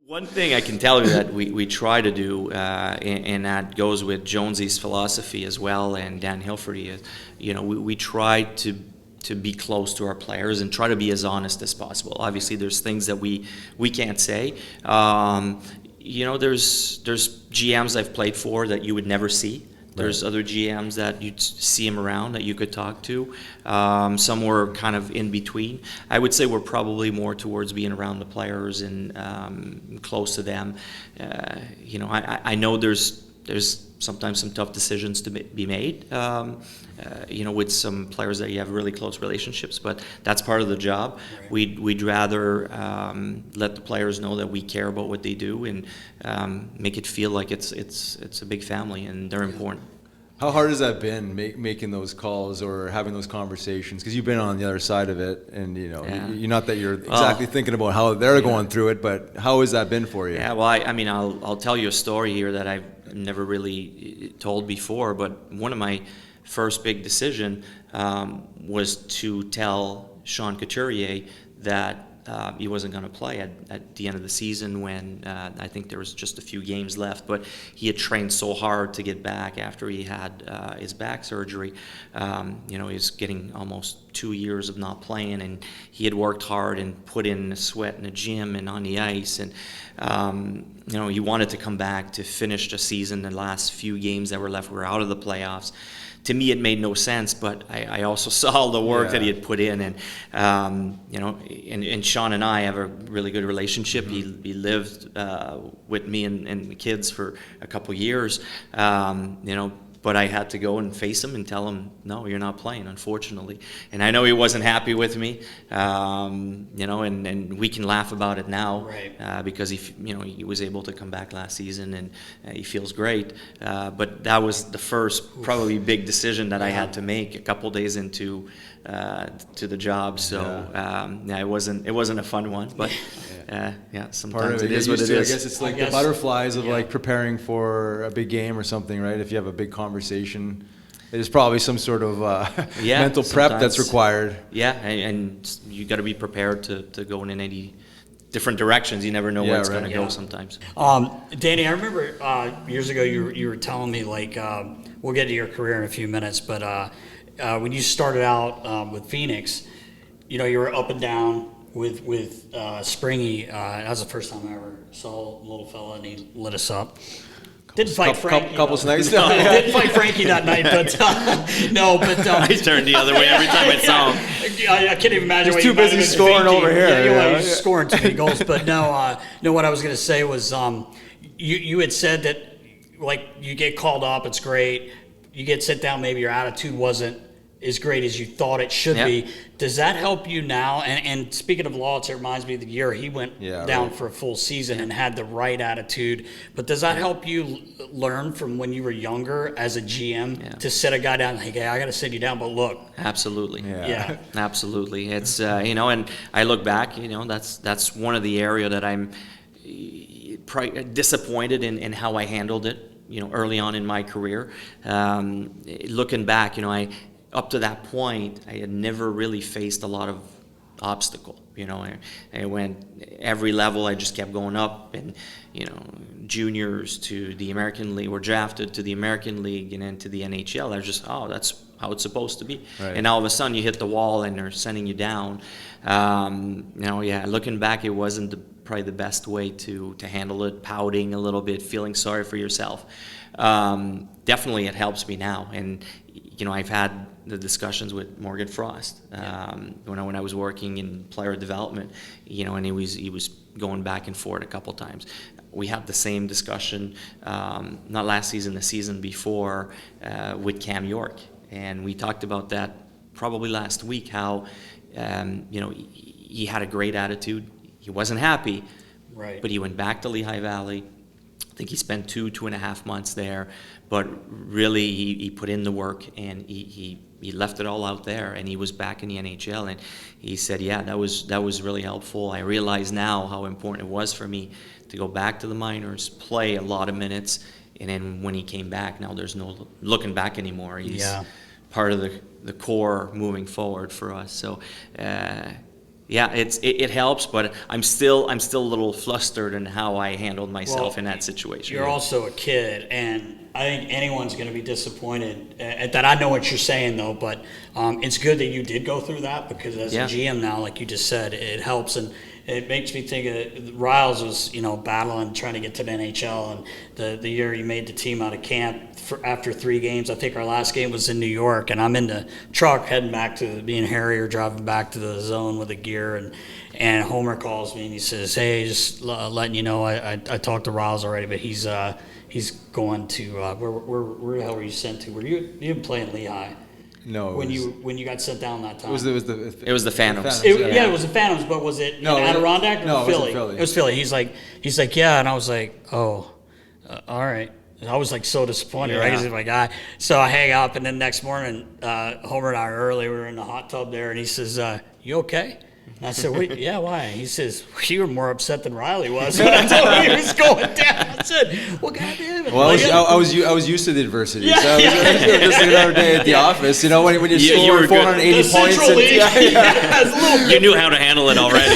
One thing I can tell you that we try to do, and that goes with Jonesy's philosophy as well, and Dan Hilferty, is, we try to be close to our players and try to be as honest as possible. Obviously, there's things that we can't say. There's GMs I've played for that you would never see. There's other GMs that you'd see him around that you could talk to. Some were kind of in between. I would say we're probably more towards being around the players and close to them. I know there's sometimes some tough decisions to be made, with some players that you have really close relationships, but that's part of the job. Right. We'd rather let the players know that we care about what they do and make it feel like it's a big family and they're important. How hard has that been, making those calls or having those conversations? Because you've been on the other side of it, and you're not that you're exactly thinking about how they're going through it, but how has that been for you? Yeah, well, I'll tell you a story here that I've never really told before, but one of my first big decision was to tell Sean Couturier that he wasn't going to play at the end of the season when I think there was just a few games left, but he had trained so hard to get back after he had his back surgery. He was getting almost 2 years of not playing, and he had worked hard and put in the sweat in the gym and on the ice, and he wanted to come back to finish the season. The last few games that were left were out of the playoffs. To me, it made no sense, but I also saw the work that he had put in, and and Sean and I have a really good relationship. Mm-hmm. He lived with me and the kids for a couple years, but I had to go and face him and tell him, no, you're not playing, unfortunately. And I know he wasn't happy with me, and we can laugh about it now, right. Because he was able to come back last season and he feels great. But that was the first probably big decision that I had to make a couple days into to the job. So it wasn't a fun one, but sometimes it is what it is. I guess it's like the butterflies of like preparing for a big game or something, right? If you have a big conversation, there's probably some sort of mental prep that's required. Yeah, and you got to be prepared to go in any different directions. You never know where it's going to go sometimes. Danny, I remember years ago you were telling me, like, we'll get to your career in a few minutes, but when you started out with Phoenix, you were up and down with Springy. That was the first time I ever saw a little fella, and he lit us up. Didn't fight Frankie. Couple nights. Didn't fight Frankie that night, but I turned the other way every time I saw him. I can't even imagine. He's too busy scoring over here. He's scoring too many goals. But no, what I was going to say was, you had said that, like, you get called up, it's great. You get sit down, maybe your attitude wasn't as great as you thought it should be. Does that help you now? And speaking of Lawitz, it reminds me of the year he went down for a full season and had the right attitude. But does that help you learn from when you were younger as a GM to sit a guy down and think, hey, I got to sit you down, but look. Absolutely. Yeah. Absolutely. It's, and I look back, that's one of the area that I'm disappointed in how I handled it, early on in my career. Looking back, up to that point, I had never really faced a lot of obstacle. I went every level. I just kept going up, and juniors to the American League, were drafted to the American League, and then to the NHL. I was just, that's how it's supposed to be. Right. And all of a sudden, you hit the wall, and they're sending you down. Looking back, it wasn't probably the best way to handle it. Pouting a little bit, feeling sorry for yourself. Definitely, it helps me now, and I've had the discussions with Morgan Frost when I was working in player development, and he was going back and forth a couple times. We had the same discussion, not last season, the season before, with Cam York, and we talked about that probably last week. How he had a great attitude. He wasn't happy, right? But he went back to Lehigh Valley. I think he spent 2.5 months there, but really he put in the work, and he left it all out there, and he was back in the NHL, and he said, that was really helpful. I realize now how important it was for me to go back to the minors, play a lot of minutes, and then when he came back, now there's no looking back anymore. He's part of the core moving forward for us. So Yeah, it helps, but I'm still a little flustered in how I handled myself in that situation. You're also a kid, and I think anyone's going to be disappointed that I know what you're saying, though, but it's good that you did go through that, because as a GM now, like you just said, it helps. And it makes me think of Riles was, battling, trying to get to the NHL, and the year he made the team out of camp after 3 games. I think our last game was in New York, and I'm in the truck heading back to being Harrier, driving back to the zone with the gear, and Homer calls me and he says, "Hey, just letting you know, I talked to Riles already, but he's going to where the hell were you sent to? You didn't play in Lehigh." No. When you got sent down that time. It was the Phantoms. It was the Phantoms, but was it in Adirondack or Philly? It was Philly. He's like, yeah, and I was like, oh, all right. And I was like so disappointed, right? 'Cause he's my guy. So I hang up, and then next morning, Homer and I are early. We were in the hot tub there, and he says, "You okay?" And I said, "Wait, yeah, why?" He says, "You were more upset than Riley was when I told him he was going down." I said, "Well, goddamn it." Well, I was used to the adversity. Yeah, so I was just another day at the office. When you score 480 points, you knew how to handle it already.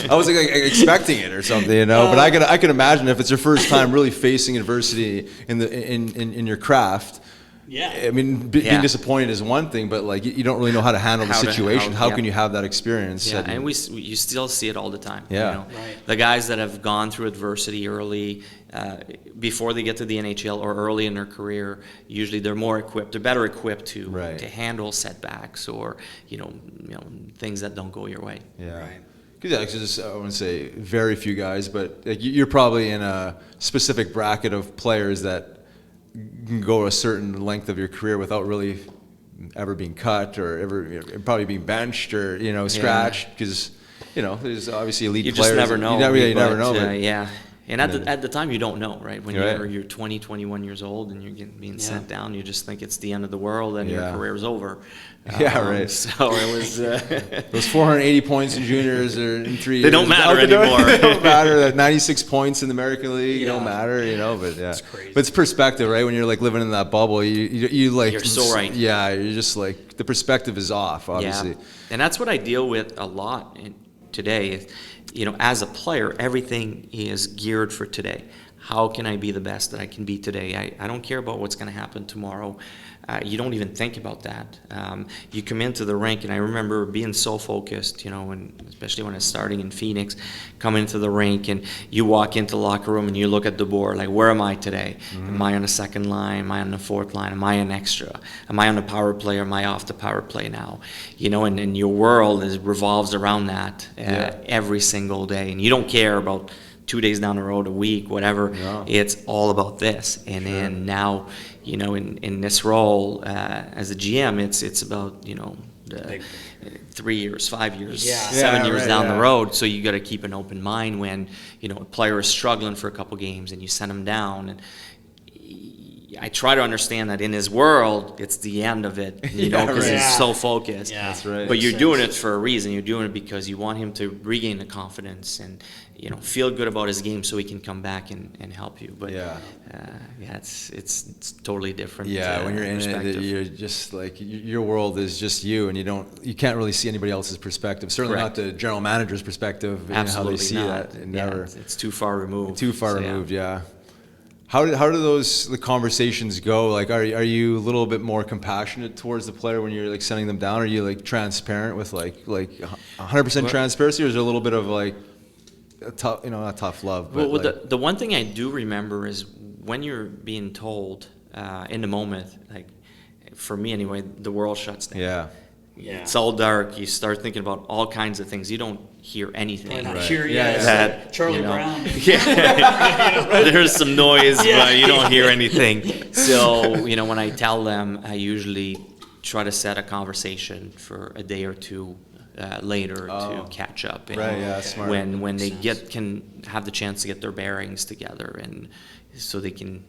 I was like expecting it or something, But I could imagine if it's your first time really facing adversity in your craft. Yeah. I mean, being disappointed is one thing, but like you don't really know how to handle the situation. How can you have that experience? Yeah, and you still see it all the time. Yeah. Right. The guys that have gone through adversity early, before they get to the NHL or early in their career, usually they're more equipped. They're better equipped to handle setbacks or things that don't go your way. Yeah. Right. Because I wouldn't say very few guys, but you're probably in a specific bracket of players that can go a certain length of your career without really ever being cut or ever probably being benched or scratched, because there's obviously elite players. You just never know. You never know. Yeah. And at the time, you don't know, right? When you're 20, 21 years old and you're being sent down, you just think it's the end of the world and your career's over. Right. So it was... Those 480 points in juniors or in 3 years. They don't matter anymore. They don't matter. That 96 points in the American League don't matter, but It's crazy. But it's perspective, right? When you're like living in that bubble, you like... You're so right. Yeah, you're just like, the perspective is off, obviously. Yeah. And that's what I deal with a lot today. As a player, everything is geared for today. How can I be the best that I can be today? I don't care about what's going to happen tomorrow. You don't even think about that. You come into the rink, and I remember being so focused, and especially when I was starting in Phoenix, coming into the rink, and you walk into the locker room and you look at the board, like, where am I today? Am I on the second line? Am I on the fourth line? Am I an extra? Am I on the power play, or am I off the power play now? And your world revolves around that every single day, and you don't care about 2 days down the road, a week, whatever. No. It's all about this. And then now, in this role as a GM, it's about 3 years, 5 years, 7 years down the road. So you got to keep an open mind when a player is struggling for a couple games and you send him down. And I try to understand that in his world, it's the end of it, because he's so focused. Yeah, that's right. But you're doing it for a reason. You're doing it because you want him to regain the confidence and feel good about his game so he can come back and help you. But it's totally different. Yeah, when you're in it, you're just like your world is just you, and you can't really see anybody else's perspective. Certainly not the general manager's perspective. Absolutely how they see not. that. Never. It's too far removed. Yeah. How do the conversations go? Like, are you a little bit more compassionate towards the player when you're like sending them down? Are you like transparent with like 100% transparency, or is there a little bit of like a tough, not tough love? But the one thing I do remember is when you're being told in the moment, like for me anyway, the world shuts down. Yeah. It's all dark. You start thinking about all kinds of things. You don't hear anything. Charlie Brown. There's some noise, but you don't hear anything. So, when I tell them, I usually try to set a conversation for a day or two later to catch up. And smart. When they can have the chance to get their bearings together, and so they can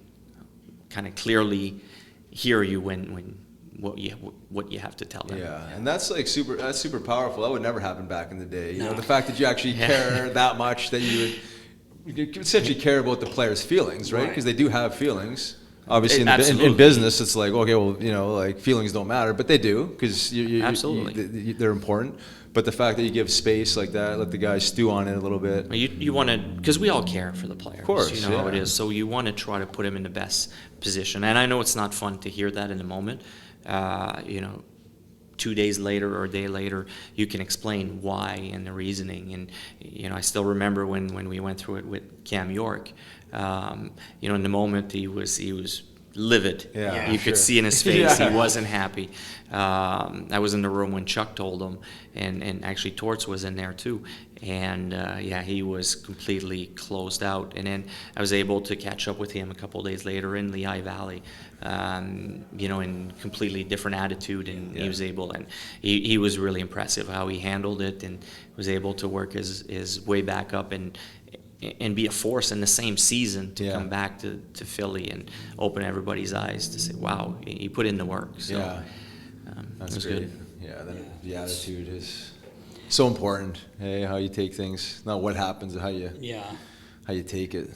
kind of clearly hear you when what you have to tell them. Yeah, and that's super powerful. That would never happen back in the day. The fact that you actually care that much, that you essentially care about the players' feelings, right? Because they do have feelings. Obviously, in Absolutely. business, it's like, okay, well, like feelings don't matter, but they do because Absolutely. they're important. But the fact that you give space like that, let the guys stew on it a little bit. You want to, because we all care for the players. Of course, you know how it yeah. is. So you want to try to put him in the best position. And I know it's not fun to hear that in the moment. 2 days later or a day later, you can explain why and the reasoning. And I still remember when we went through it with Cam York. In the moment he was livid. Yeah, You sure. could see in his face Yeah. he wasn't happy. I was in the room when Chuck told him, and actually Torts was in there too. And he was completely closed out. And then I was able to catch up with him a couple of days later in Lehigh Valley, in completely different attitude. And he was able, and he was really impressive how he handled it and was able to work his way back up and be a force in the same season to come back to Philly and open everybody's eyes to say, wow, he put in the work. So That's it was great. good. Yeah, the attitude is so important. Hey, how you take things, not what happens, how you take it.